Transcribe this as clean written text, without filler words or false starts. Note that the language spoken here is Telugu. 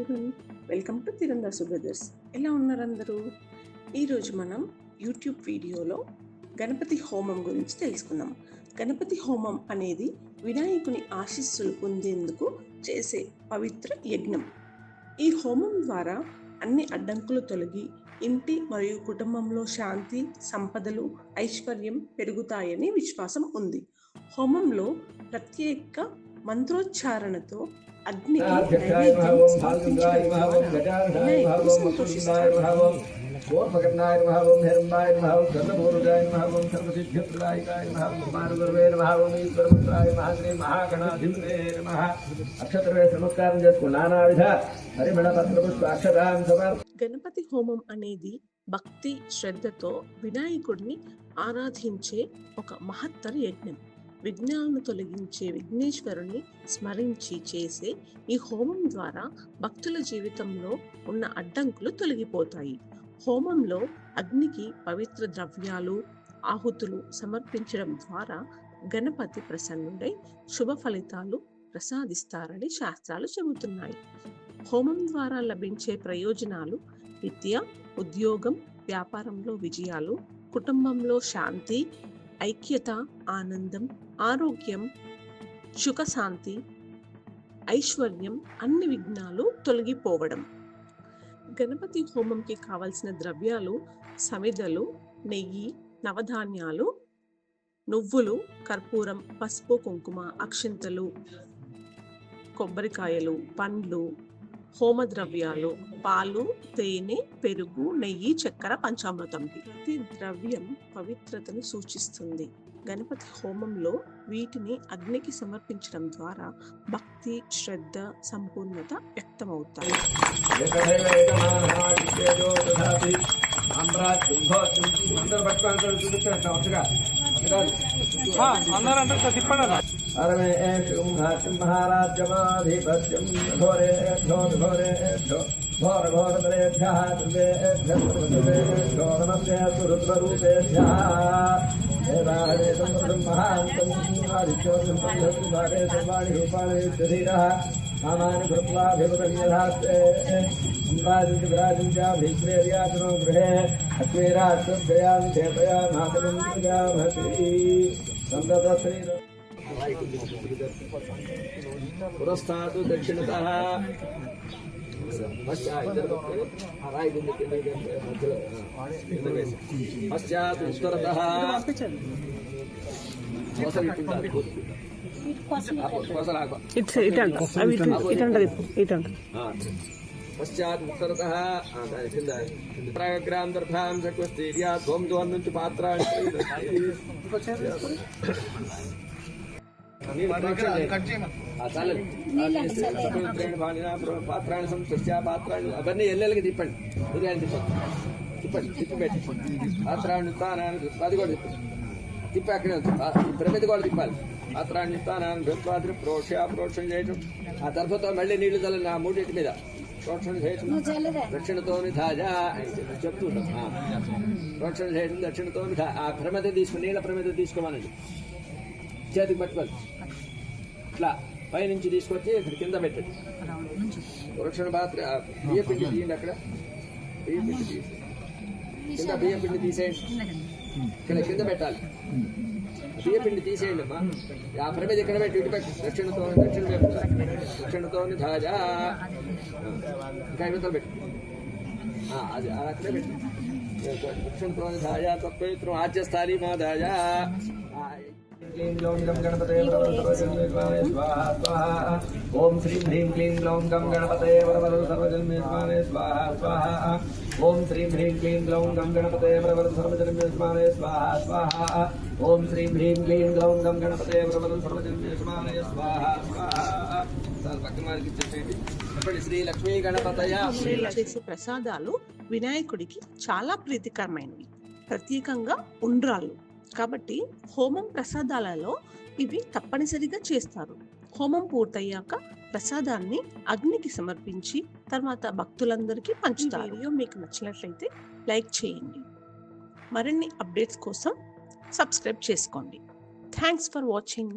Everyone, welcome to Tirandasu brothers. ఎలా ఉన్నారు అందరూ? ఈరోజు మనం యూట్యూబ్ వీడియోలో గణపతి హోమం గురించి తెలుసుకుందాం. గణపతి హోమం అనేది వినాయకుని ఆశీస్సులు పొందేందుకు చేసే పవిత్ర యజ్ఞం. ఈ హోమం ద్వారా అన్ని అడ్డంకులు తొలగి ఇంటి మరియు కుటుంబంలో శాంతి, సంపదలు, ఐశ్వర్యం పెరుగుతాయని విశ్వాసం ఉంది. హోమంలో ప్రత్యేక మంత్రోచ్చారణతో అగ్నికి గణపతి హోమం అనేది భక్తి శ్రద్ధతో వినాయకుడిని ఆరాధించే ఒక మహత్తర యజ్ఞం. విఘ్నాలను తొలగించే విఘ్నేశ్వరుని స్మరించి చేసే ఈ హోమం ద్వారా భక్తుల జీవితంలో ఉన్న అడ్డంకులు తొలగిపోతాయి. హోమంలో అగ్నికి పవిత్ర ద్రవ్యాలు, ఆహుతులు సమర్పించడం ద్వారా గణపతి ప్రసన్నుడై శుభ ఫలితాలు ప్రసాదిస్తారని శాస్త్రాలు చెబుతున్నాయి. హోమం ద్వారా లభించే ప్రయోజనాలు విద్య, ఉద్యోగం, వ్యాపారంలో విజయాలు, కుటుంబంలో శాంతి, ఐక్యత, ఆనందం, ఆరోగ్యం, సుఖశాంతి, ఐశ్వర్యం, అన్ని విఘ్నాలు తొలగిపోవడం. గణపతి హోమంకి కావలసిన ద్రవ్యాలు సమిధలు, నెయ్యి, నవధాన్యాలు, నువ్వులు, కర్పూరం, పసుపు, కుంకుమ, అక్షింతలు, కొబ్బరికాయలు, పండ్లు, హోమ ద్రవ్యాలు, పాలు, తేనె, పెరుగు, నెయ్యి, చక్కెర, పంచామృతం. ప్రతి ద్రవ్యం పవిత్రతను సూచిస్తుంది. గణపతి హోమంలో వీటిని అగ్నికి సమర్పించడం ద్వారా భక్తి, శ్రద్ధ, సంపూర్ణత వ్యక్తమవుతాయి. పురస్తాతు దక్షిణతః పశ్చాత్ ఉత్తరతః పశ్చాత్ ఉత్తరతః ప్రాగ్రాంతర్భాం సక్వస్తీర్యా త్వం ద్వంద్వ పాత్రాణి పాత్రాన్ని సంస్కృత్య పాత్రాన్ని అవన్నీ ఎల్లెలకి తిప్పండి. బిర్యానీ తిప్పండి తిప్పిపెట్టి పాత్రాన్ని స్థానాన్ని అది కూడా తిప్పండి. తిప్పి అక్కడే ప్రమిది కూడా తిప్పాలి. పాత్రాన్ని స్థానాన్ని భృత్వాది ప్రోక్షం చేయటం. ఆ తర్వాత మళ్ళీ నీళ్లు చల్లని ఆ మూడింటి మీద ప్రోక్షణ చేయటం. దక్షిణతోని ధాజా చెప్తుంటాం. ప్రోక్షణ చేయటం దక్షిణతోని ఆ ప్రమిద తీసుకుని నీళ్ళ ప్రమిద తీసుకోమనండి. చేతికి పట్టుకోవాలి. ఇట్లా పైనుంచి తీసుకొచ్చి ఇక్కడ కింద పెట్టండి. వృక్షణ పాత్ర బియ్య పిండి తీయండి. అక్కడ బియ్య పిండి తీసి కింద బియ్య పిండి తీసేయండి. ఇక్కడ కింద పెట్టాలి. బియ్య పిండి తీసేయండి అమ్మా. ఆ ప్రమిది ఇక్కడ పెట్టి ఇటు పెట్టి దక్షిణతో ధాజా ఇంకా ఇవతలు పెట్టి అది అక్కడే పెట్టి దక్షిణతో ధాజా తత్పవిత్రం ఆద్యస్థాలి మా ధాజా. क्लीं ग्लौं गं गणपते सर्वजन्मे स्वाहा स्वाहा. ओम श्रीं ह्रीं क्लीं ग्लौं गं गणपते सर्वजन्मे स्वाहा स्वाहा. ओम श्रीं ह्रीं क्लीं ग्लौं गं गणपते सर्वजन्मे स्वाहा स्वाहा. ओम श्रीं ह्रीं क्लीं ग्लौं गं गणपते सर्वजन्मे स्वाहा स्वाहा. శ్రీ లక్ష్మీ గణపతయ. చేసే ప్రసాదాలు వినాయకుడికి చాలా ప్రీతికరమైనవి, ప్రత్యేకంగా ఉండ్రాళ్ళు. కాబట్టి హోమం ప్రసాదాలలో ఇవి తప్పనిసరిగా చేస్తారు. హోమం పూర్తయ్యాక ప్రసాదాన్ని అగ్నికి సమర్పించి తర్వాత భక్తులందరికీ పంచుతారు. వీడియో మీకు నచ్చినట్లయితే లైక్ చేయండి. మరిన్ని అప్డేట్స్ కోసం సబ్స్క్రైబ్ చేసుకోండి. Thanks for watching.